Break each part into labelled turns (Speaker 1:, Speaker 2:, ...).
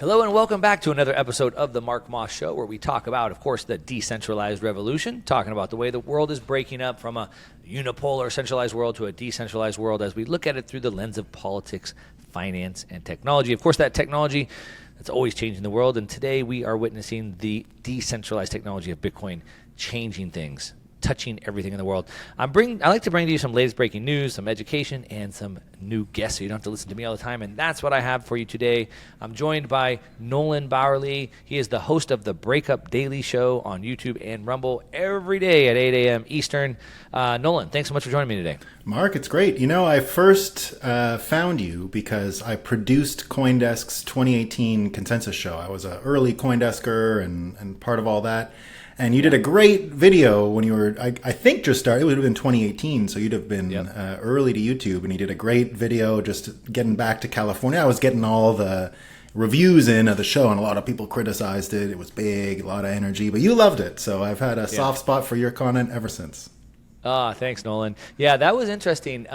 Speaker 1: Hello and welcome back to another episode of the Mark Moss Show, where we talk about, of course, the decentralized revolution, talking about the way the world is breaking up from a unipolar centralized world to a decentralized world as we look at it through the lens of politics, finance, and technology. Of course, that technology that's always changing the world, and today we are witnessing the decentralized technology of Bitcoin changing things, touching everything in the world. I like to bring to you some latest breaking news, some education, and some new guests, so you don't have to listen to me all the time. And that's what I have for you today. I'm joined by Nolan Bauerly. He is the host of the Breakup Daily Show on YouTube and Rumble every day at 8 a.m. Eastern. Nolan, thanks so much for joining me today.
Speaker 2: Mark, it's great. You know, I first found you because I produced CoinDesk's 2018 consensus show. I was an early CoinDesker and part of all that. And you did a great video when you were, I think, just started. It would have been 2018, so you'd have been early to YouTube. And you did a great video just getting back to California. I was getting all the reviews in of the show, and a lot of people criticized it. It was big, a lot of energy, but you loved it. So I've had a soft spot for your content ever since.
Speaker 1: Thanks, Nolan. Yeah, that was interesting.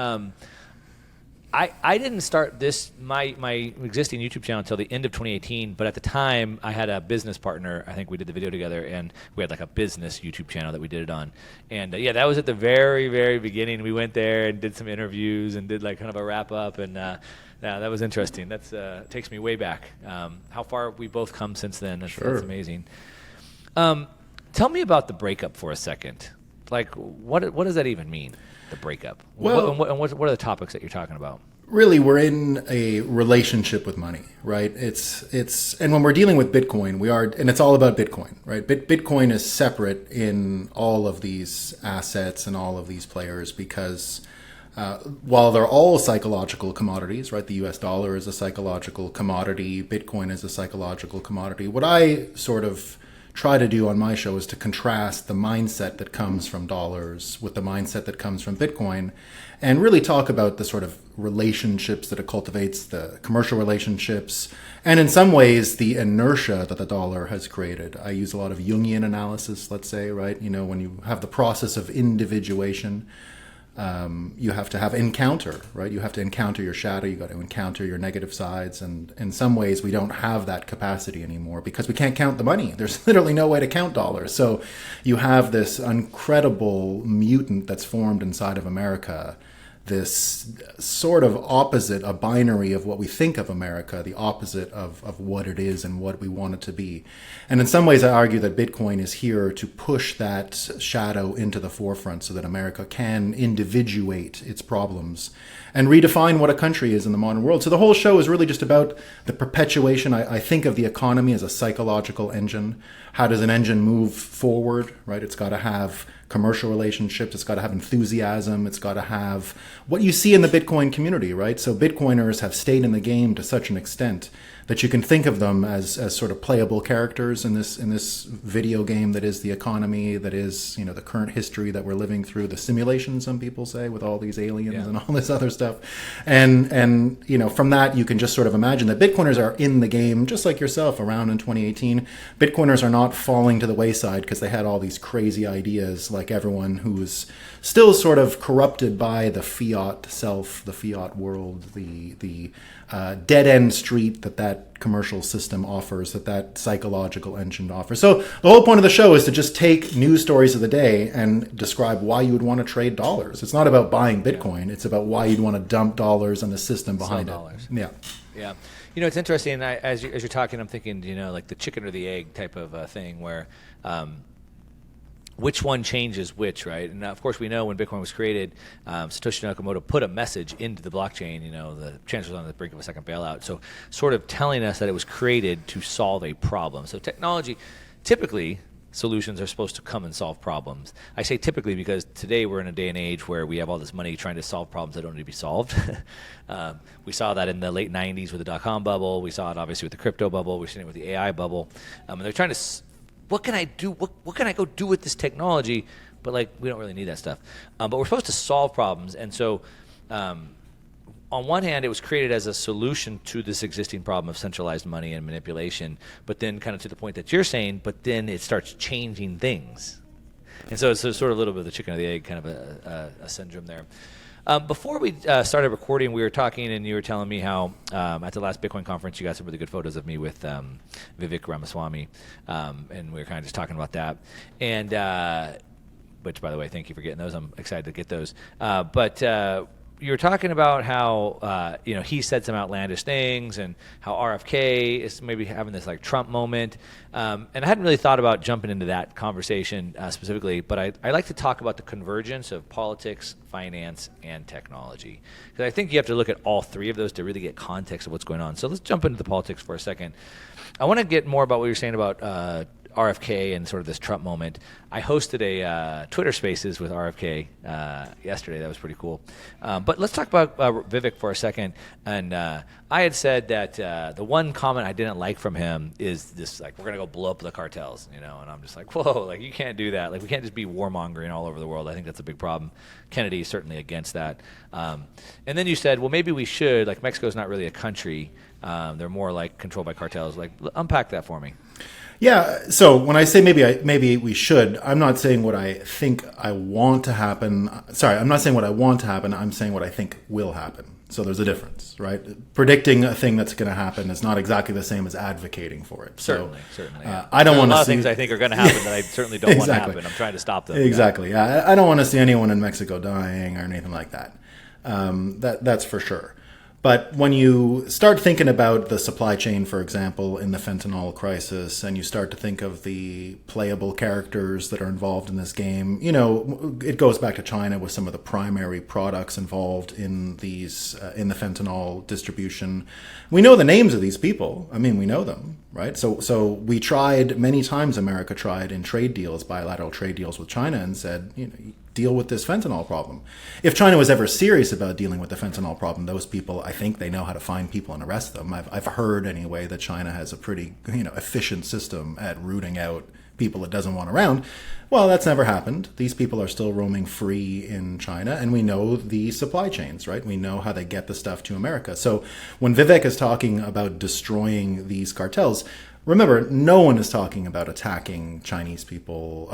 Speaker 1: I didn't start my existing YouTube channel until the end of 2018, but at the time I had a business partner. I think we did the video together, and we had like a business YouTube channel that we did it on. And that was at the very, very beginning. We went there and did some interviews and did like kind of a wrap up, and that was interesting. That's takes me way back. How far we both come since then. That's amazing. Tell me about the breakup for a second. Like, what does that even mean? The breakup.
Speaker 2: Well,
Speaker 1: what are the topics that you're talking about?
Speaker 2: Really, we're in a relationship with money, right? It's and when we're dealing with Bitcoin, and it's all about Bitcoin, right? Bitcoin is separate in all of these assets and all of these players because while they're all psychological commodities, right? The US dollar is a psychological commodity. Bitcoin is a psychological commodity. What I sort of try to do on my show is to contrast the mindset that comes from dollars with the mindset that comes from Bitcoin, and really talk about the sort of relationships that it cultivates, the commercial relationships, and in some ways the inertia that the dollar has created. I use a lot of Jungian analysis, let's say, right? You know, when you have the process of individuation, you have to have encounter, right? You have to encounter your shadow. You got to encounter your negative sides. And in some ways, we don't have that capacity anymore because we can't count the money. There's literally no way to count dollars. So you have this incredible mutant that's formed inside of America, this sort of opposite, a binary of what we think of America, the opposite of what it is and what we want it to be. And in some ways, I argue that Bitcoin is here to push that shadow into the forefront so that America can individuate its problems and redefine what a country is in the modern world. So the whole show is really just about the perpetuation. I think of the economy as a psychological engine. How does an engine move forward, right? It's got to have commercial relationships. It's got to have enthusiasm. It's got to have what you see in the Bitcoin community, right? So Bitcoiners have stayed in the game to such an extent that you can think of them as sort of playable characters in this video game that is the economy, that is, you know, the current history that we're living through, the simulation, some people say, with all these aliens and all this other stuff. And you know, from that you can just sort of imagine that Bitcoiners are in the game just like yourself around in 2018. Bitcoiners are not falling to the wayside because they had all these crazy ideas like everyone who's still sort of corrupted by the fiat self, the fiat world, the dead-end street that commercial system offers, that psychological engine offers. So the whole point of the show is to just take news stories of the day and describe why you would want to trade dollars. It's not about buying Bitcoin. It's about why you'd want to dump dollars and the system behind it. Yeah.
Speaker 1: You know, it's interesting. As you're talking, I'm thinking, you know, like the chicken or the egg type of thing where which one changes which, right? And of course, we know when Bitcoin was created, Satoshi Nakamoto put a message into the blockchain, you know, the chancellor's on the brink of a second bailout. So sort of telling us that it was created to solve a problem. So technology, typically, solutions are supposed to come and solve problems. I say typically because today we're in a day and age where we have all this money trying to solve problems that don't need to be solved. We saw that in the late 90s with the dot-com bubble. We saw it obviously with the crypto bubble. We've seen it with the AI bubble. And they're trying to what can I do? What can I go do with this technology? But like, we don't really need that stuff. But we're supposed to solve problems. And so on one hand, it was created as a solution to this existing problem of centralized money and manipulation. But then kind of to the point that you're saying, but then it starts changing things. And so it's sort of a little bit of the chicken or the egg kind of a syndrome there. Before we started recording, we were talking, and you were telling me how at the last Bitcoin conference, you got some really good photos of me with Vivek Ramaswamy, and we were kind of just talking about that. And which, by the way, thank you for getting those. I'm excited to get those. But you were talking about how he said some outlandish things, and how RFK is maybe having this like Trump moment. And I hadn't really thought about jumping into that conversation specifically, but I like to talk about the convergence of politics, finance, and technology, because I think you have to look at all three of those to really get context of what's going on. So let's jump into the politics for a second. I want to get more about what you're saying about RFK and sort of this Trump moment. I hosted a Twitter Spaces with RFK yesterday. That was pretty cool. But let's talk about Vivek for a second. And I had said that the one comment I didn't like from him is this, like, we're going to go blow up the cartels, and I'm just like, whoa, like, you can't do that. Like, we can't just be warmongering all over the world. I think that's a big problem. Kennedy is certainly against that. And then you said, well, maybe we should, like, Mexico's not really a country. They're more like controlled by cartels. Like, unpack that for me.
Speaker 2: Yeah. So when I say maybe we should, I'm not saying what I think I want to happen. Sorry, I'm not saying what I want to happen. I'm saying what I think will happen. So there's a difference, right? Predicting a thing that's going to happen is not exactly the same as advocating for it.
Speaker 1: Certainly. Yeah.
Speaker 2: I don't want to see
Speaker 1: a lot of things I think are going to happen that I certainly don't want to happen. I'm trying to stop them.
Speaker 2: Exactly. Yeah. I don't want to see anyone in Mexico dying or anything like that. That's for sure. But when you start thinking about the supply chain, for example, in the fentanyl crisis, and you start to think of the playable characters that are involved in this game, it goes back to China with some of the primary products involved in these in the fentanyl distribution. We know the names of these people. I mean, we know them, right? So we tried many times. America tried in trade deals, bilateral trade deals with China, and said, deal with this fentanyl problem. If China was ever serious about dealing with the fentanyl problem, those people, I think they know how to find people and arrest them. I've heard anyway that China has a pretty efficient system at rooting out people it doesn't want around. Well, that's never happened. These people are still roaming free in China, and we know the supply chains, right? We know how they get the stuff to America. So when Vivek is talking about destroying these cartels, remember, no one is talking about attacking Chinese people,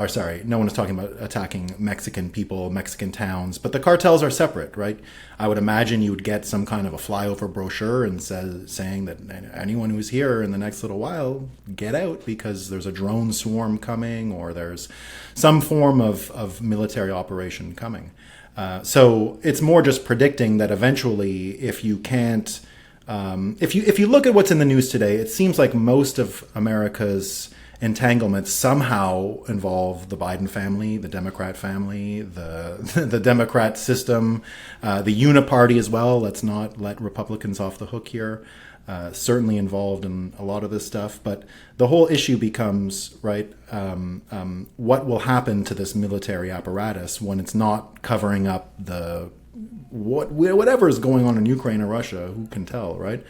Speaker 2: no one is talking about attacking Mexican people, Mexican towns, but the cartels are separate, right? I would imagine you would get some kind of a flyover brochure and saying that anyone who's here in the next little while, get out, because there's a drone swarm coming, or there's some form of military operation coming. So it's more just predicting that eventually, if you can't if you look at what's in the news today, it seems like most of America's entanglements somehow involve the Biden family, the Democrat family, the Democrat system, the uniparty as well. Let's not let Republicans off the hook here. Certainly involved in a lot of this stuff, but the whole issue becomes, right, what will happen to this military apparatus when it's not covering up whatever is going on in Ukraine or Russia? Who can tell, right?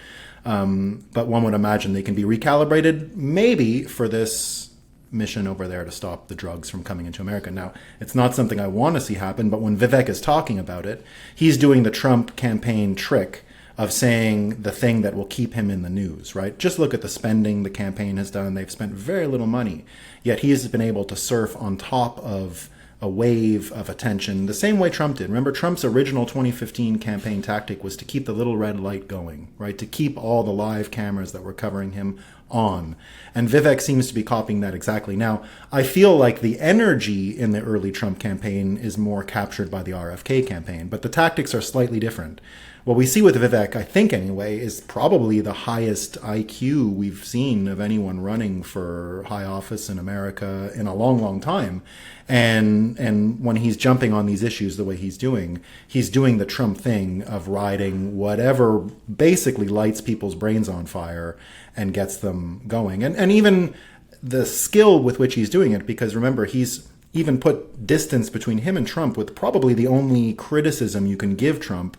Speaker 2: But one would imagine they can be recalibrated, maybe, for this mission over there to stop the drugs from coming into America. Now, it's not something I want to see happen, but when Vivek is talking about it, he's doing the Trump campaign trick of saying the thing that will keep him in the news, right? Just look at the spending the campaign has done. They've spent very little money, yet he has been able to surf on top of a wave of attention the same way Trump did. Remember, Trump's original 2015 campaign tactic was to keep the little red light going, right? To keep all the live cameras that were covering him on. And Vivek seems to be copying that exactly. Now, I feel like the energy in the early Trump campaign is more captured by the RFK campaign, but the tactics are slightly different. What we see with Vivek, I think anyway, is probably the highest IQ we've seen of anyone running for high office in America in a long, long time. And when he's jumping on these issues the way he's doing the Trump thing of riding whatever basically lights people's brains on fire and gets them going. And even the skill with which he's doing it, because remember, he's even put distance between him and Trump with probably the only criticism you can give Trump,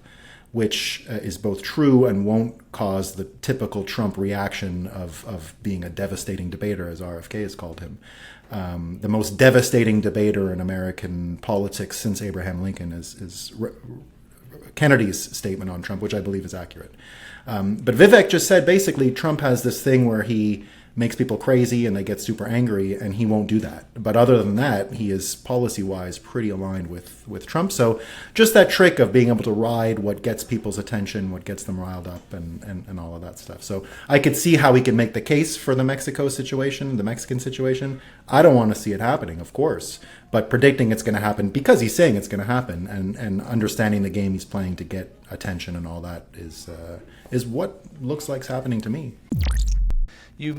Speaker 2: which is both true and won't cause the typical Trump reaction of being a devastating debater, as RFK has called him. The most devastating debater in American politics since Abraham Lincoln is Kennedy's statement on Trump, which I believe is accurate. But Vivek just said basically Trump has this thing where he makes people crazy and they get super angry, and he won't do that. But other than that, he is policy-wise pretty aligned with Trump. So just that trick of being able to ride what gets people's attention, what gets them riled up, and all of that stuff. So I could see how we could make the case for the Mexico situation, the Mexican situation. I don't want to see it happening, of course, but predicting it's going to happen because he's saying it's going to happen, and understanding the game he's playing to get attention and all that is what looks like's happening to me.
Speaker 1: You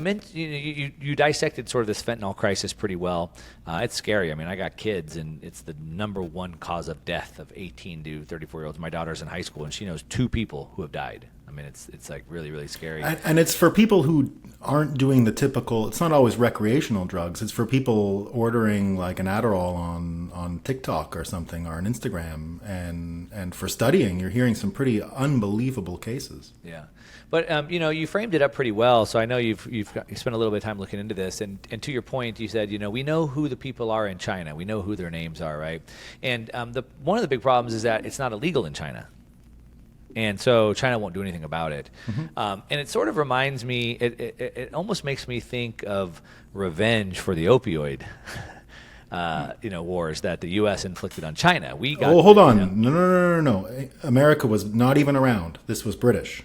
Speaker 1: dissected sort of this fentanyl crisis pretty well. It's scary. I mean, I got kids, and it's the number one cause of death of 18 to 34-year-olds. My daughter's in high school, and she knows 2 people who have died. I mean, it's like really, really scary.
Speaker 2: And it's for people who aren't doing the typical. It's not always recreational drugs. It's for people ordering like an Adderall on TikTok or something, or on Instagram, and for studying. You're hearing some pretty unbelievable cases.
Speaker 1: Yeah. But you framed it up pretty well. So I know you spent a little bit of time looking into this, and to your point, you said we know who the people are in China. We know who their names are, right? And one of the big problems is that it's not illegal in China, and so China won't do anything about it. Mm-hmm. And it sort of reminds me. It almost makes me think of revenge for the opioid. Wars that the U.S. inflicted on China. We got.
Speaker 2: Oh, hold on! No. America was not even around. This was British.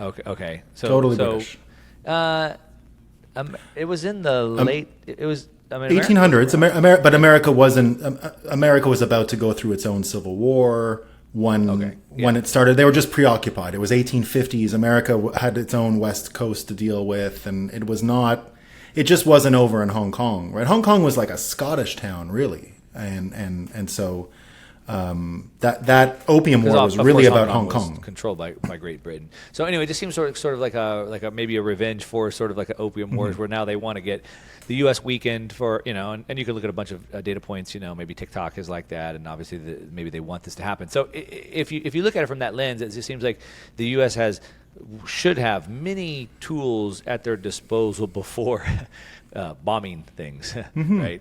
Speaker 1: Okay.
Speaker 2: Totally British.
Speaker 1: It was in the late. It was
Speaker 2: 1800s. But America wasn't. America was about to go through its own civil war when it started. They were just preoccupied. It was 1850s. America had its own West Coast to deal with, and it was not. It just wasn't over in Hong Kong, right? Hong Kong was like a Scottish town, really, and so. That opium war was really about Hong Kong,
Speaker 1: controlled by Great Britain. So anyway, it just seems sort of like a maybe a revenge for sort of like an opium wars, where now they want to get the U.S. weakened for and you can look at a bunch of data points. Maybe TikTok is like that, and obviously maybe they want this to happen. So if you look at it from that lens, it just seems like the U.S. should have many tools at their disposal before. Bombing things, right?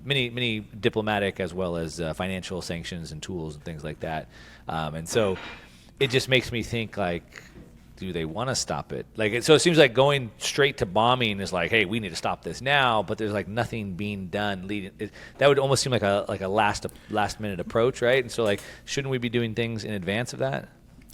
Speaker 1: Many diplomatic as well as financial sanctions and tools and things like that. And so it just makes me think, like, do they want to stop it? So it seems like going straight to bombing is like, hey, we need to stop this now, but there's like nothing being done that would almost seem like a last minute approach, right? And so like, shouldn't we be doing things in advance of that?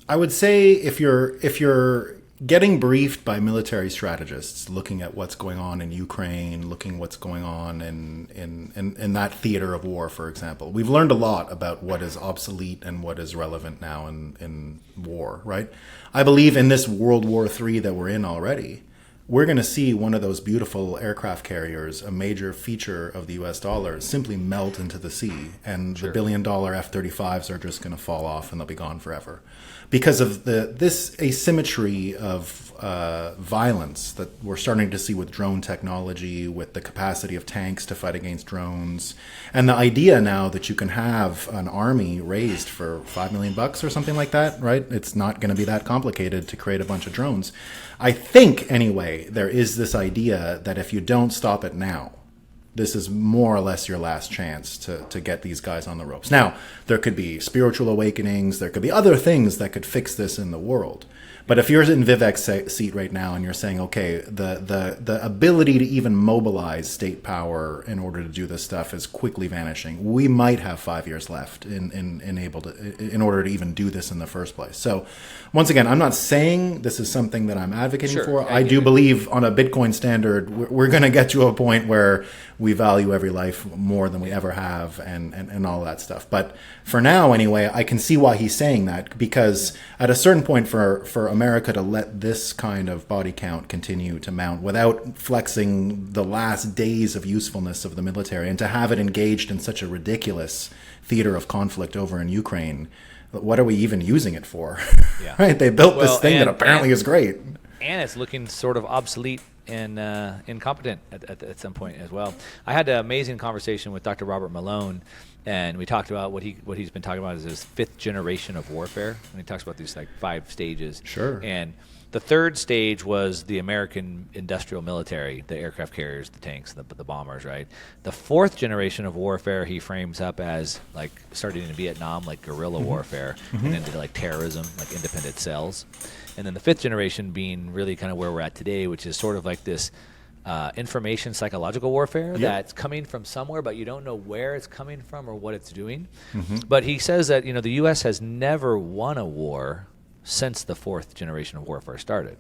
Speaker 2: I would say if you're getting briefed by military strategists, looking at what's going on in Ukraine, looking what's going on in that theater of war, for example. We've learned a lot about what is obsolete and what is relevant now in war, right? I believe in this World War III that we're in already, we're going to see one of those beautiful aircraft carriers, a major feature of the US dollar, simply melt into the sea, and the $1 billion F-35s are just going to fall off and they'll be gone forever. Because of this asymmetry of violence that we're starting to see with drone technology, with the capacity of tanks to fight against drones, and the idea now that you can have an army raised for $5 million or something like that, right? It's not going to be that complicated to create a bunch of drones. I think, anyway, there is this idea that if you don't stop it now, this is more or less your last chance to get these guys on the ropes. Now, there could be spiritual awakenings. There could be other things that could fix this in the world. But if you're in Vivek's seat right now and you're saying, okay, the ability to even mobilize state power in order to do this stuff is quickly vanishing. We might have 5 years left in order to even do this in the first place. So once again, I'm not saying this is something that I'm advocating for. I do believe on a Bitcoin standard, we're going to get to a point where we value every life more than we ever have and all that stuff. But for now, anyway, I can see why he's saying that, because at a certain point for America to let this kind of body count continue to mount without flexing the last days of usefulness of the military, and to have it engaged in such a ridiculous theater of conflict over in Ukraine, what are we even using it for? Yeah. Right? They built this thing that apparently is great.
Speaker 1: And it's looking sort of obsolete and incompetent at some point as well. I had an amazing conversation with Dr. Robert Malone, and we talked about what he's been talking about is his 5th generation of warfare, and he talks about these like 5 stages.
Speaker 2: Sure.
Speaker 1: And the 3rd stage was the American industrial military, the aircraft carriers, the tanks, the bombers, right? The 4th generation of warfare he frames up as like starting in Vietnam, like guerrilla warfare, and then to like terrorism, like independent cells. And then the 5th generation being really kind of where we're at today, which is sort of like this information psychological warfare that's coming from somewhere, but you don't know where it's coming from or what it's doing. But he says that, the U.S. has never won a war since the fourth generation of warfare started.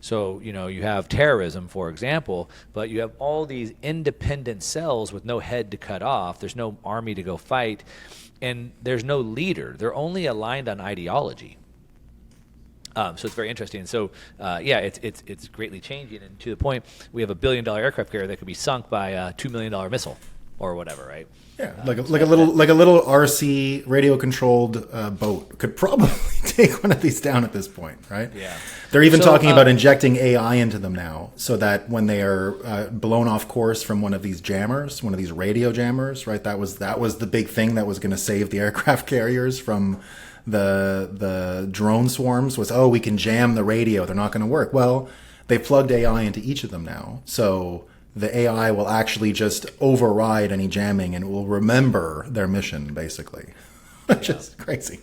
Speaker 1: So, you have terrorism, for example, but you have all these independent cells with no head to cut off. There's no army to go fight, and there's no leader. They're only aligned on ideology. So it's very interesting. So, it's greatly changing. And to the point, we have a $1 billion aircraft carrier that could be sunk by a $2 million missile or whatever, right?
Speaker 2: Yeah, like a little RC radio controlled boat could probably take one of these down at this point, right?
Speaker 1: Yeah.
Speaker 2: They're even talking about injecting AI into them now, so that when they are blown off course from one of these jammers, one of these radio jammers, right? That was the big thing that was going to save the aircraft carriers from the drone swarms. Was, we can jam the radio; they're not going to work. Well, they plugged AI into each of them now, so the AI will actually just override any jamming and it will remember their mission, basically, which is crazy.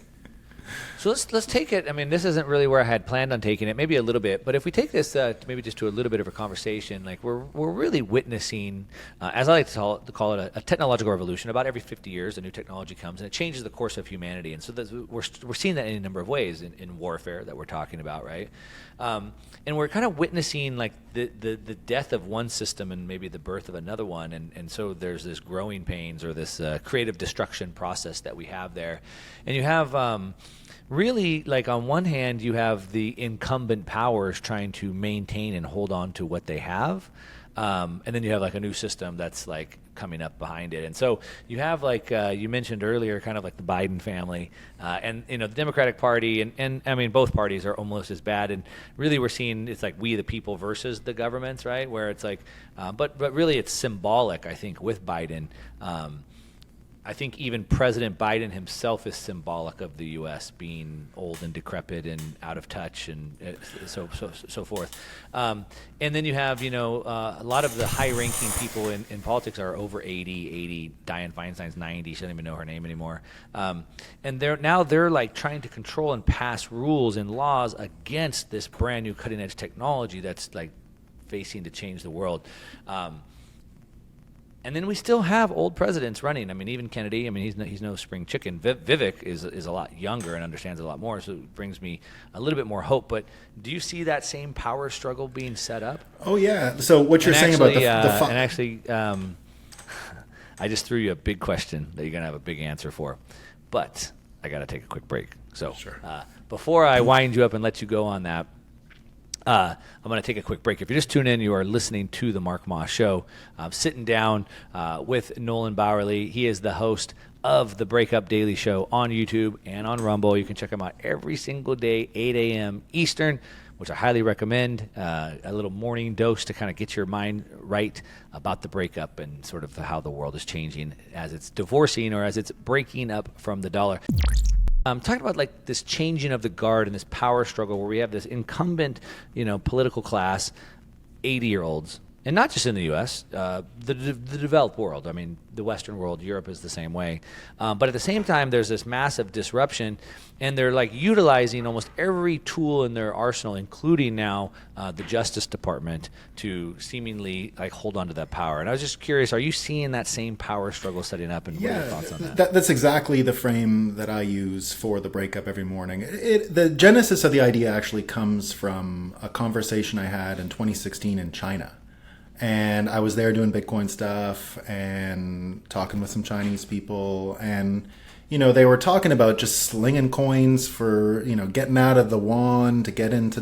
Speaker 1: So let's take it. I mean, this isn't really where I had planned on taking it, maybe a little bit. But if we take this maybe just to a little bit of a conversation, like we're really witnessing, as I like to call it, a technological revolution. About every 50 years, a new technology comes and it changes the course of humanity. And so we're seeing that in a number of ways in warfare that we're talking about, right? And we're kind of witnessing like the death of one system and maybe the birth of another one. And so there's this growing pains or this creative destruction process that we have there. And you have really, like on one hand, you have the incumbent powers trying to maintain and hold on to what they have. And then you have like a new system that's like coming up behind it. And so you have like you mentioned earlier, kind of like the Biden family and, the Democratic Party. And I mean, both parties are almost as bad. And really we're seeing it's like we the people versus the governments, right? Where it's like, but really it's symbolic, I think, with Biden. I think even President Biden himself is symbolic of the U.S. being old and decrepit and out of touch and so forth. And then you have, a lot of the high-ranking people in politics are over 80. Dianne Feinstein's 90. She doesn't even know her name anymore. And they're like trying to control and pass rules and laws against this brand new cutting-edge technology that's like facing to change the world. And then we still have old presidents running. I mean, even Kennedy. I mean, he's no spring chicken. Vivek is a lot younger and understands a lot more, so it brings me a little bit more hope. But do you see that same power struggle being set up?
Speaker 2: Oh yeah. So what you're saying about
Speaker 1: and actually, I just threw you a big question that you're gonna have a big answer for, but I got to take a quick break. So
Speaker 2: sure.
Speaker 1: Before I wind you up and let you go on that. I'm going to take a quick break. If you're just tuning in, you are listening to The Mark Moss Show. I'm sitting down with Nolan Bauerly. He is the host of the Breakup Daily Show on YouTube and on Rumble. You can check him out every single day, 8 a.m. Eastern, which I highly recommend. A little morning dose to kind of get your mind right about the breakup and sort of how the world is changing as it's divorcing or as it's breaking up from the dollar. Talking about like this changing of the guard and this power struggle where we have this incumbent, political class, 80-year-olds, and not just in the U.S., the developed world. I mean, the Western world, Europe is the same way. But at the same time, there's this massive disruption, and they're like utilizing almost every tool in their arsenal, including now the Justice Department, to seemingly like hold on to that power. And I was just curious, are you seeing that same power struggle setting up, and what are your thoughts on that?
Speaker 2: That's exactly the frame that I use for the breakup every morning. The genesis of the idea actually comes from a conversation I had in 2016 in China. And I was there doing Bitcoin stuff and talking with some Chinese people. And, they were talking about just slinging coins for, getting out of the yuan to get into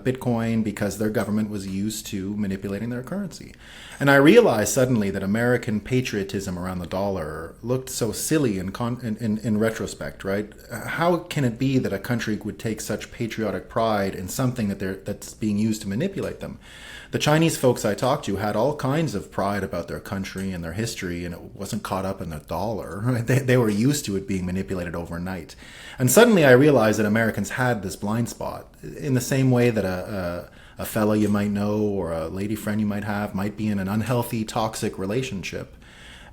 Speaker 2: Bitcoin because their government was used to manipulating their currency. And I realized suddenly that American patriotism around the dollar looked so silly in retrospect, right? How can it be that a country would take such patriotic pride in something that's being used to manipulate them? The Chinese folks I talked to had all kinds of pride about their country and their history, and it wasn't caught up in the dollar. Right? They were used to it being manipulated overnight. And suddenly I realized that Americans had this blind spot in the same way that a fella you might know or a lady friend you might have might be in an unhealthy, toxic relationship.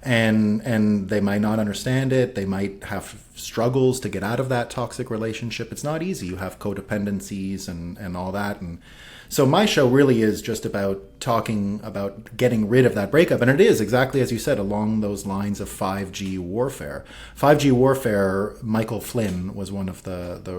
Speaker 2: And they might not understand it. They might have struggles to get out of that toxic relationship. It's not easy. You have codependencies and all that. And So my show really is just about talking about getting rid of that breakup. And it is exactly as you said, along those lines of 5G warfare. 5G warfare, Michael Flynn was one of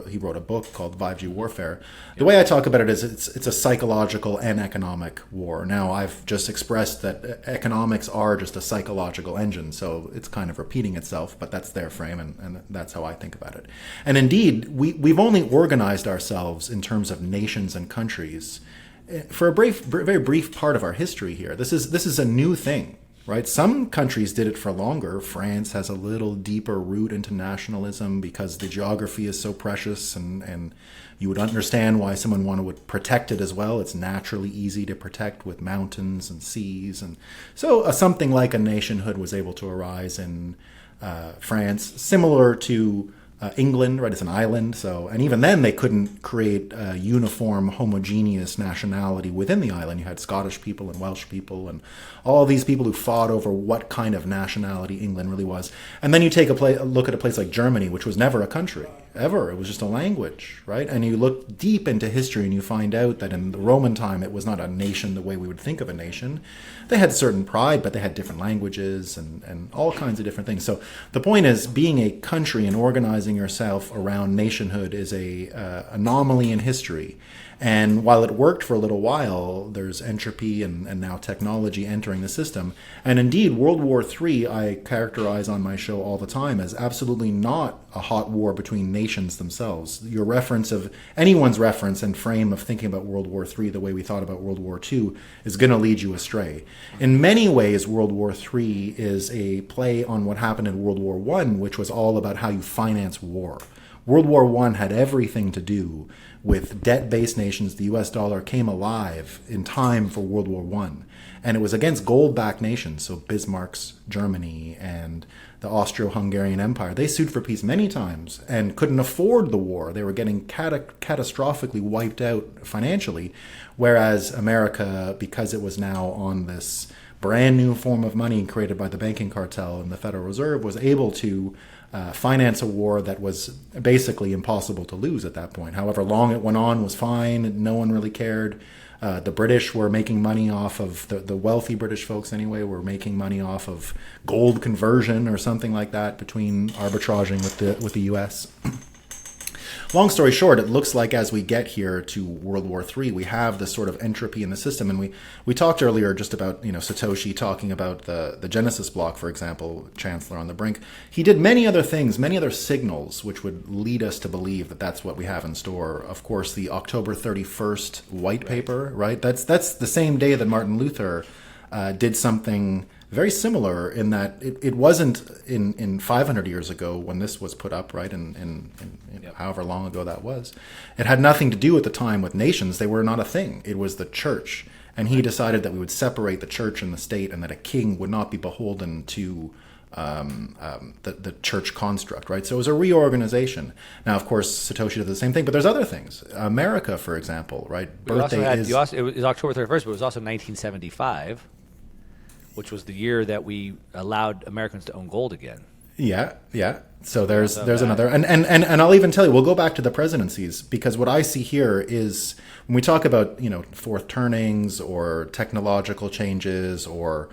Speaker 2: he wrote a book called 5G Warfare. The way I talk about it is it's a psychological and economic war. Now, I've just expressed that economics are just a psychological engine, so it's kind of repeating itself, but that's their frame, and that's how I think about it. And indeed, we've only organized ourselves in terms of nations and countries for a very brief part of our history here. This is a new thing, right? Some countries did it for longer. France has a little deeper root into nationalism because the geography is so precious, and you would understand why someone would protect it as well. It's naturally easy to protect with mountains and seas. And so something like a nationhood was able to arise in France, similar to England, right? It's an island, and even then they couldn't create a uniform, homogeneous nationality within the island. You had Scottish people and Welsh people and all these people who fought over what kind of nationality England really was. And then you take a look at a place like Germany, which was never a country, ever. It was just a language, right? And you look deep into history and you find out that in the Roman time, it was not a nation the way we would think of a nation. They had certain pride, but they had different languages and all kinds of different things. So the point is, being a country and organizing yourself around nationhood is a anomaly in history. And while it worked for a little while, there's entropy and now technology entering the system. And indeed, World War III, I characterize on my show all the time as absolutely not a hot war between nations themselves. Your reference of anyone's reference and frame of thinking about World War III the way we thought about World War II is going to lead you astray. In many ways, World War III is a play on what happened in World War I, which was all about how you finance war. World War I had everything to do with debt-based nations. The US dollar came alive in time for World War I. And it was against gold-backed nations, so Bismarck's Germany and the Austro-Hungarian Empire. They sued for peace many times and couldn't afford the war. They were getting catastrophically wiped out financially, whereas America, because it was now on this brand new form of money created by the banking cartel and the Federal Reserve, was able to finance a war that was basically impossible to lose at that point. However long it went on was fine. No one really cared. The British were making money off of, the wealthy British folks anyway, were making money off of gold conversion or something like that between arbitraging with the US. Long story short, it looks like as we get here to World War III, we have this sort of entropy in the system. And we talked earlier just about, Satoshi talking about the Genesis block, for example, Chancellor on the Brink. He did many other things, many other signals, which would lead us to believe that that's what we have in store. Of course, the October 31st white paper, right? That's the same day that Martin Luther did something very similar, in that it wasn't in 500 years ago when this was put up, right, in however long ago that was. It had nothing to do at the time with nations. They were not a thing. It was the church. And he decided that we would separate the church and the state, and that a king would not be beholden to the church construct, right? So it was a reorganization. Now, of course, Satoshi did the same thing, but there's other things. America, for example, right?
Speaker 1: It was October 31st, but it was also 1975. Which was the year that we allowed Americans to own gold again. Yeah.
Speaker 2: So there's another, and I'll even tell you, we'll go back to the presidencies, because what I see here is when we talk about fourth turnings or technological changes or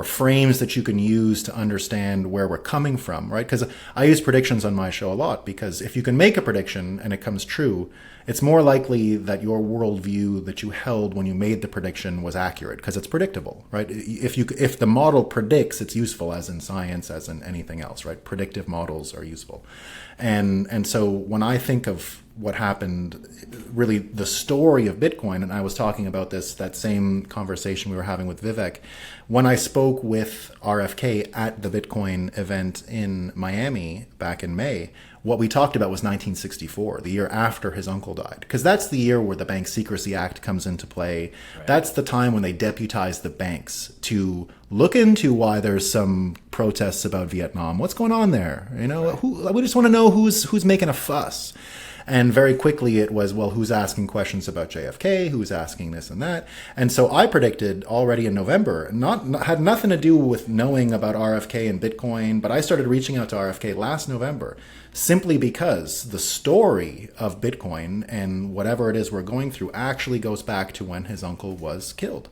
Speaker 2: frames that you can use to understand where we're coming from, right? Because I use predictions on my show a lot, because if you can make a prediction and it comes true, it's more likely that your worldview that you held when you made the prediction was accurate, because it's predictable, right? If the model predicts, it's useful, as in science, as in anything else, right? Predictive models are useful. And so when I think of what happened, really the story of Bitcoin, and I was talking about that same conversation we were having with Vivek, when I spoke with RFK at the Bitcoin event in Miami back in May, what we talked about was 1964, the year after his uncle died, because that's the year where the Bank Secrecy Act comes into play. Right. That's the time when they deputized the banks to look into why there's some protests about Vietnam. What's going on there? We just want to know who's making a fuss. And very quickly it was, well, who's asking questions about JFK? Who's asking this and that? And so I predicted already in November, had nothing to do with knowing about RFK and Bitcoin, but I started reaching out to RFK last November simply because the story of Bitcoin and whatever it is we're going through actually goes back to when his uncle was killed.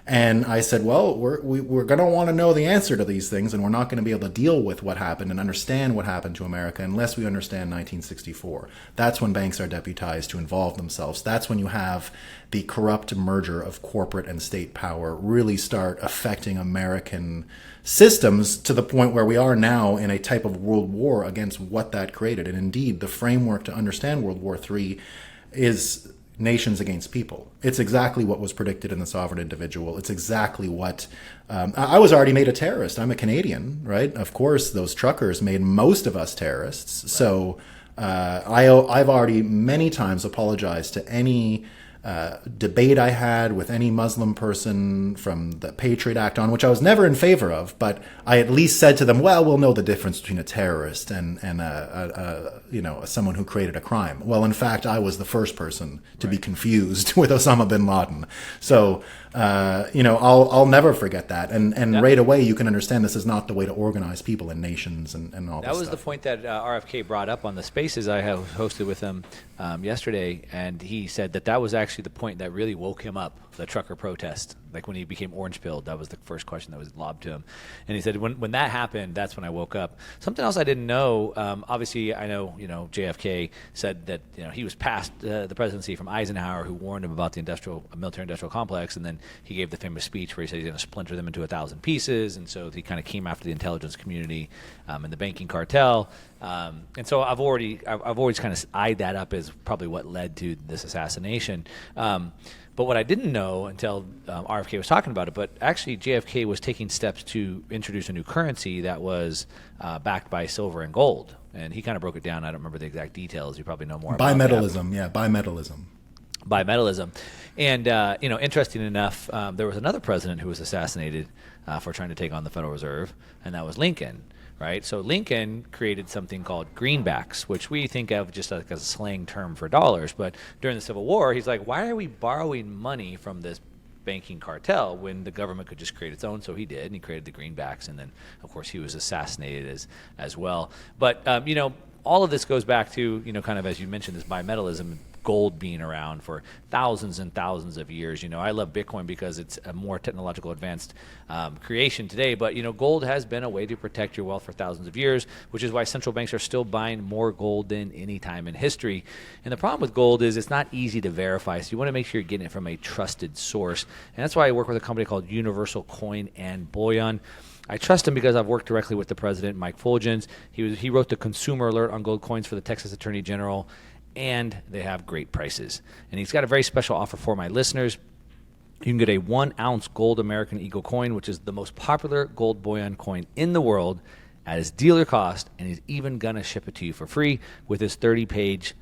Speaker 2: And I said, well, we're going to want to know the answer to these things, and we're not going to be able to deal with what happened and understand what happened to America unless we understand 1964. That's when banks are deputized to involve themselves. That's when you have the corrupt merger of corporate and state power really start affecting American systems to the point where we are now in a type of world war against what that created. And indeed, the framework to understand World War III is nations against people. It's exactly what was predicted in the sovereign individual. It's exactly what I was already made a terrorist. I'm a Canadian, right? Of course, those truckers made most of us terrorists. Right. So I've already many times apologized to any debate I had with any Muslim person from the Patriot Act on, which I was never in favor of, but I at least said to them, well, we'll know the difference between a terrorist and someone who created a crime. Well, in fact, I was the first person to be confused with Osama bin Laden. So, I'll never forget that. And right away, you can understand this is not the way to organize people and nations and all that.
Speaker 1: That was the point that RFK brought up on the spaces I have hosted with him yesterday, and he said that was actually the point that really woke him up, the trucker protest. Like when he became orange-pilled, that was the first question that was lobbed to him. And he said, when that happened, that's when I woke up. Something else I didn't know, obviously I know, JFK said that, he was past the presidency from Eisenhower, who warned him about the military-industrial complex, and then he gave the famous speech where he said he's going to splinter them into 1,000 pieces, and so he kind of came after the intelligence community and the banking cartel. And so I've always kind of eyed that up as probably what led to this assassination. But what I didn't know until RFK was talking about it, but actually JFK was taking steps to introduce a new currency that was backed by silver and gold. And he kind of broke it down. I don't remember the exact details. You probably know more about that.
Speaker 2: Bimetallism.
Speaker 1: Bimetallism. And, interesting enough, there was another president who was assassinated for trying to take on the Federal Reserve, and that was Lincoln. Right, so Lincoln created something called greenbacks, which we think of just like as a slang term for dollars. But during the Civil War, he's like, why are we borrowing money from this banking cartel when the government could just create its own? So he did, and he created the greenbacks, and then, of course, he was assassinated as well. But, all of this goes back to, kind of as you mentioned, this bimetallism, gold being around for thousands and thousands of years. I love Bitcoin because it's a more technological advanced creation today, but gold has been a way to protect your wealth for thousands of years, which is why central banks are still buying more gold than any time in history. And the problem with gold is it's not easy to verify, so you want to make sure you're getting it from a trusted source. And that's why I work with a company called Universal Coin and Bullion. I trust him because I've worked directly with the president, Mike Fulgens. He wrote the consumer alert on gold coins for the Texas Attorney General, and they have great prices. And he's got a very special offer for my listeners. You can get a 1-ounce gold American Eagle coin, which is the most popular gold bullion coin in the world, at his dealer cost, and he's even going to ship it to you for free with his 30-page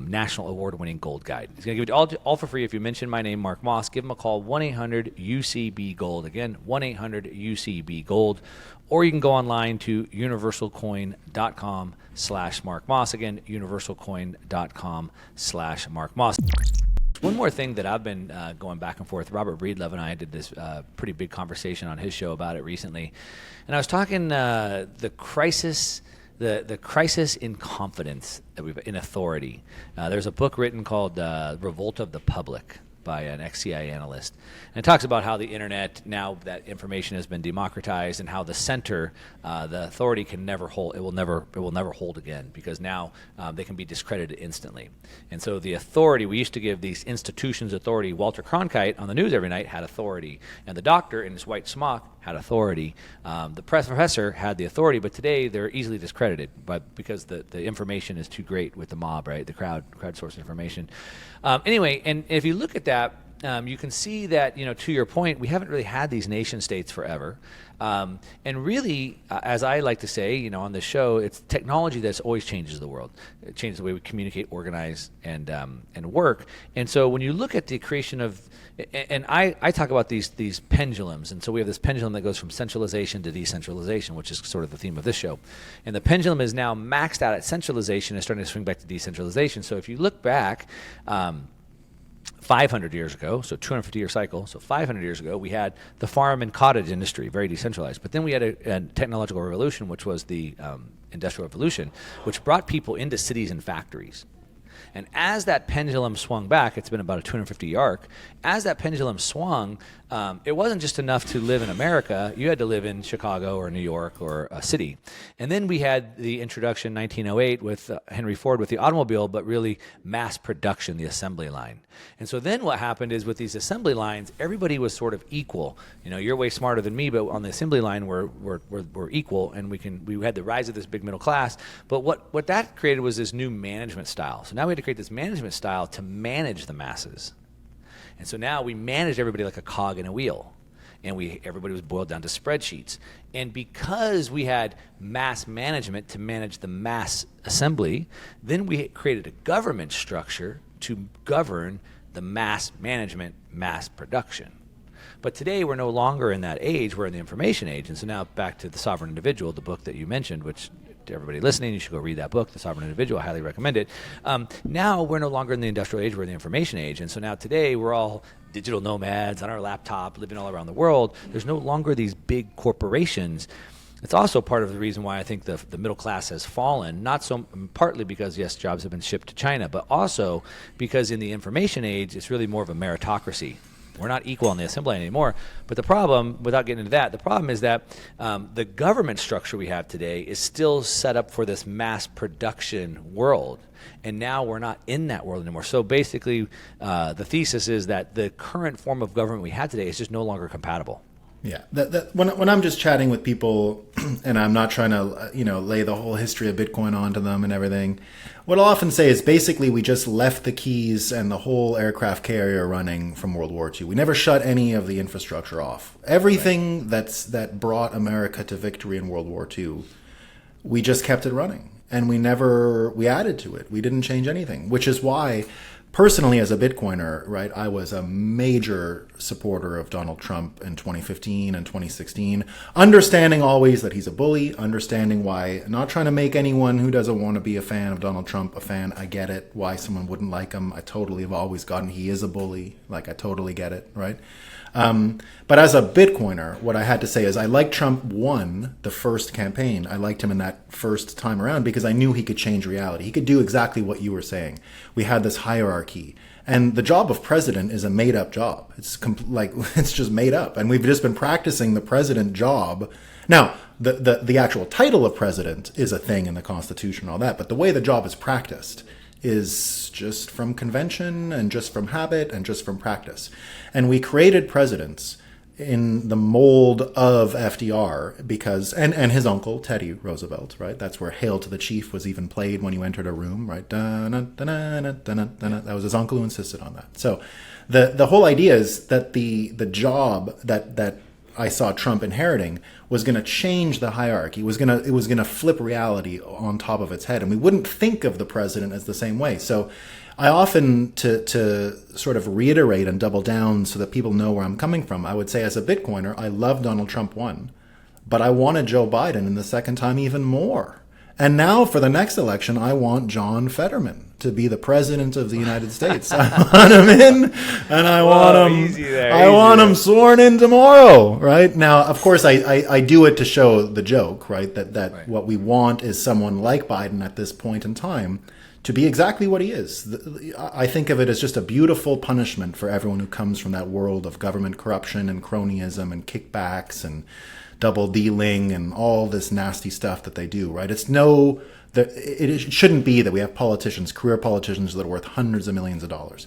Speaker 1: national award-winning gold guide. He's going to give it all for free if you mention my name, Mark Moss. Give him a call, 1-800-UCB-GOLD. Again, 1-800-UCB-GOLD. Or you can go online to universalcoin.com/Mark Moss. Again, universalcoin.com/Mark Moss. One more thing that I've been going back and forth. Robert Breedlove and I did this pretty big conversation on his show about it recently. And I was talking the crisis in confidence in authority. There's a book written called Revolt of the Public by an ex-CIA analyst. And it talks about how the internet, now that information has been democratized, and how the center, the authority can never hold, it will never hold again, because now they can be discredited instantly. And so the authority, we used to give these institutions authority. Walter Cronkite on the news every night had authority, and the doctor in his white smock had authority. The professor had the authority, but today they're easily discredited because the information is too great with the mob, right? The crowdsourced information. Anyway, and if you look at that, you can see that, to your point, we haven't really had these nation states forever. And really, as I like to say, on this show, it's technology that's always changes the world. It changes the way we communicate, organize, and work. And so when you look at the creation of, and I talk about these pendulums. And so we have this pendulum that goes from centralization to decentralization, which is sort of the theme of this show. And the pendulum is now maxed out at centralization and starting to swing back to decentralization. So if you look back, 500 years ago, so 250-year cycle, so 500 years ago, we had the farm and cottage industry, very decentralized. But then we had a technological revolution, which was the Industrial Revolution, which brought people into cities and factories. And as that pendulum swung back, it's been about a 250-year arc, as that pendulum swung, it wasn't just enough to live in America. You had to live in Chicago or New York or a city. And then we had the introduction, 1908, with Henry Ford with the automobile, but really mass production, the assembly line. And so then what happened is with these assembly lines, everybody was sort of equal. You're way smarter than me, but on the assembly line, we're equal, and we had the rise of this big middle class. But what that created was this new management style. So now we had to create this management style to manage the masses. And so now we managed everybody like a cog in a wheel. And everybody was boiled down to spreadsheets. And because we had mass management to manage the mass assembly, then we created a government structure to govern the mass management, mass production. But today we're no longer in that age, we're in the information age. And so now back to The Sovereign Individual, the book that you mentioned, which to everybody listening, you should go read that book, The Sovereign Individual. I highly recommend it. Now we're no longer in the industrial age, we're in the information age. And so now today we're all digital nomads on our laptop, living all around the world. There's no longer these big corporations. It's also part of the reason why I think the middle class has fallen, not so partly because, yes, jobs have been shipped to China, but also because in the information age, it's really more of a meritocracy. We're not equal on the assembly line anymore. But the problem, without getting into that, the problem is that the government structure we have today is still set up for this mass production world. And now we're not in that world anymore. So basically, the thesis is that the current form of government we have today is just no longer compatible.
Speaker 2: Yeah, when I'm just chatting with people, and I'm not trying to lay the whole history of Bitcoin onto them and everything, what I'll often say is basically we just left the keys and the whole aircraft carrier running from World War II. We never shut any of the infrastructure off. Everything that brought America to victory in World War II, we just kept it running, and we added to it. We didn't change anything, which is why, personally, as a Bitcoiner, right, I was a major supporter of Donald Trump in 2015 and 2016, understanding always that he's a bully, understanding why, not trying to make anyone who doesn't want to be a fan of Donald Trump a fan. I get it, why someone wouldn't like him. I totally have always gotten he is a bully. Like, I totally get it, right? But as a Bitcoiner, what I had to say is I liked Trump won the first campaign. I liked him in that first time around because I knew he could change reality. He could do exactly what you were saying. We had this hierarchy. And the job of president is a made-up job. It's it's just made up. And we've just been practicing the president job. Now, the actual title of president is a thing in the Constitution and all that, but the way the job is practiced is just from convention and just from habit and just from practice. And we created presidents in the mold of FDR because, and his uncle, Teddy Roosevelt, right? That's where Hail to the Chief was even played when you entered a room, right? That was his uncle who insisted on that. So the whole idea is that the job that I saw Trump inheriting was going to change the hierarchy. It was going to flip reality on top of its head, and we wouldn't think of the president as the same way. So I often, to sort of reiterate and double down so that people know where I'm coming from, I would say as a Bitcoiner, I love Donald Trump won, but I wanted Joe Biden in the second time even more. And now for the next election, I want John Fetterman to be the president of the United States. I want him in, and I want him sworn in tomorrow, right? Now, of course, I do it to show the joke, right? That right. What we want is someone like Biden at this point in time to be exactly what he is. I think of it as just a beautiful punishment for everyone who comes from that world of government corruption and cronyism and kickbacks and double dealing and all this nasty stuff that they do, right? It shouldn't be that we have politicians, career politicians that are worth hundreds of millions of dollars.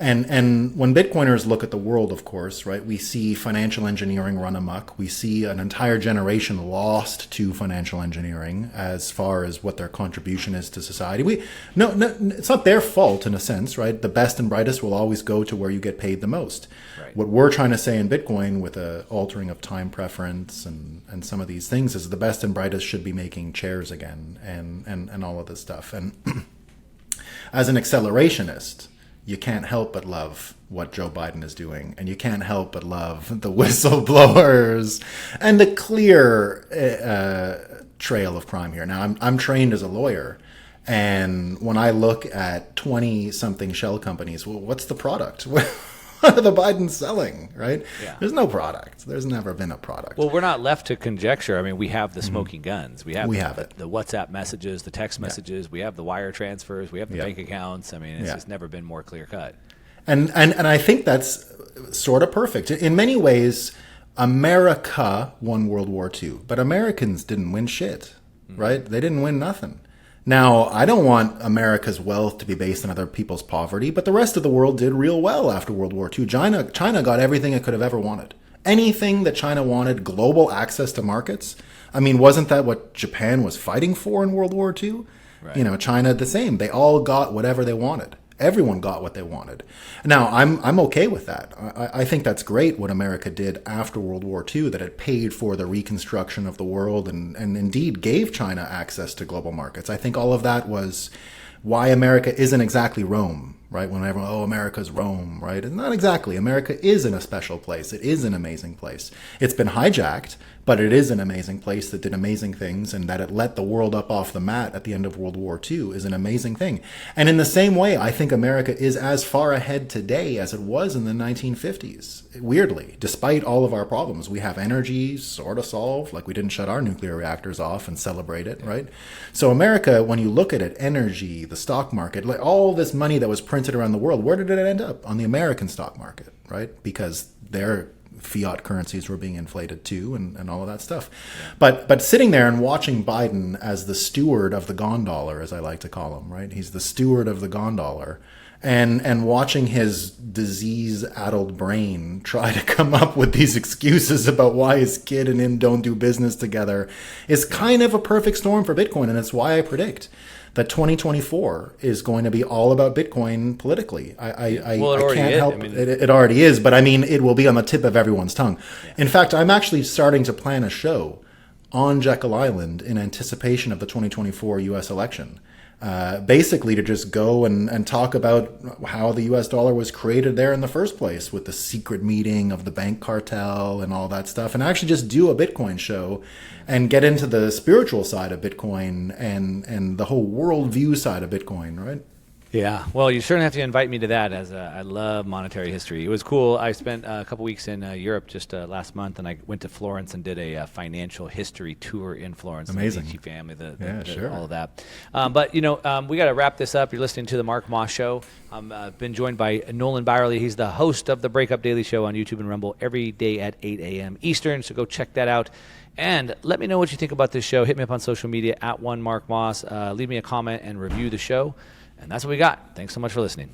Speaker 2: And when Bitcoiners look at the world, of course, right, we see financial engineering run amok. We see an entire generation lost to financial engineering as far as what their contribution is to society. No, it's not their fault in a sense, right? The best and brightest will always go to where you get paid the most.
Speaker 1: Right.
Speaker 2: What we're trying to say in Bitcoin with a altering of time preference and some of these things is the best and brightest should be making chairs again and all of this stuff. And as an accelerationist, you can't help but love what Joe Biden is doing, and you can't help but love the whistleblowers and the clear trail of crime here. Now, I'm trained as a lawyer, and when I look at 20-something shell companies, well, what's the product? What are the Bidens selling, right?
Speaker 1: Yeah.
Speaker 2: There's no product. There's never been a product.
Speaker 1: Well, we're not left to conjecture. I mean, we have the smoking guns. We have
Speaker 2: it.
Speaker 1: The WhatsApp messages, the text messages. We have the wire transfers. We have the bank accounts. I mean, it's just never been more clear cut.
Speaker 2: And I think that's sort of perfect. In many ways, America won World War II, but Americans didn't win shit, right? They didn't win nothing. Now, I don't want America's wealth to be based on other people's poverty, but the rest of the world did real well after World War II. China got everything it could have ever wanted. Anything that China wanted, global access to markets. I mean, wasn't that what Japan was fighting for in World War II? Right. You know, China the same. They all got whatever they wanted. Everyone got what they wanted. Now, I'm okay with that. I think that's great what America did after World War II, that it paid for the reconstruction of the world and indeed gave China access to global markets. I think all of that was why America isn't exactly Rome, right? When everyone, America's Rome, right? And not exactly. America is in a special place. It is an amazing place. It's been hijacked, but it is an amazing place that did amazing things, and that it let the world up off the mat at the end of World War II is an amazing thing. And in the same way, I think America is as far ahead today as it was in the 1950s. Weirdly, despite all of our problems, we have energy sort of solved. Like, we didn't shut our nuclear reactors off and celebrate it, right? So America, when you look at it, energy, the stock market, like all this money that was printed around the world, where did it end up? On the American stock market, right? Because their fiat currencies were being inflated too, and all of that stuff. But sitting there and watching Biden as the steward of the gondolar, as I like to call him, right? He's the steward of the gondolar, and watching his disease-addled brain try to come up with these excuses about why his kid and him don't do business together is kind of a perfect storm for Bitcoin, and it's why I predict that 2024 is going to be all about Bitcoin politically. I can't help. It already is, but I mean, it will be on the tip of everyone's tongue. Yeah. In fact, I'm actually starting to plan a show on Jekyll Island in anticipation of the 2024 U.S. election. Basically to just go and talk about how the U.S. dollar was created there in the first place, with the secret meeting of the bank cartel and all that stuff, and actually just do a Bitcoin show and get into the spiritual side of Bitcoin and the whole worldview side of Bitcoin, right?
Speaker 1: Yeah, well, you certainly have to invite me to that, as I love monetary history. It was cool. I spent a couple weeks in Europe just last month, and I went to Florence and did a financial history tour in Florence.
Speaker 2: Amazing.
Speaker 1: The Medici family,
Speaker 2: sure.
Speaker 1: All of that. But, we got to wrap this up. You're listening to The Mark Moss Show. I've been joined by Nolan Bauerly. He's the host of the Breakup Daily Show on YouTube and Rumble every day at 8 a.m. Eastern, so go check that out. And let me know what you think about this show. Hit me up on social media at @1MarkMoss. Leave me a comment and review the show. And that's what we got. Thanks so much for listening.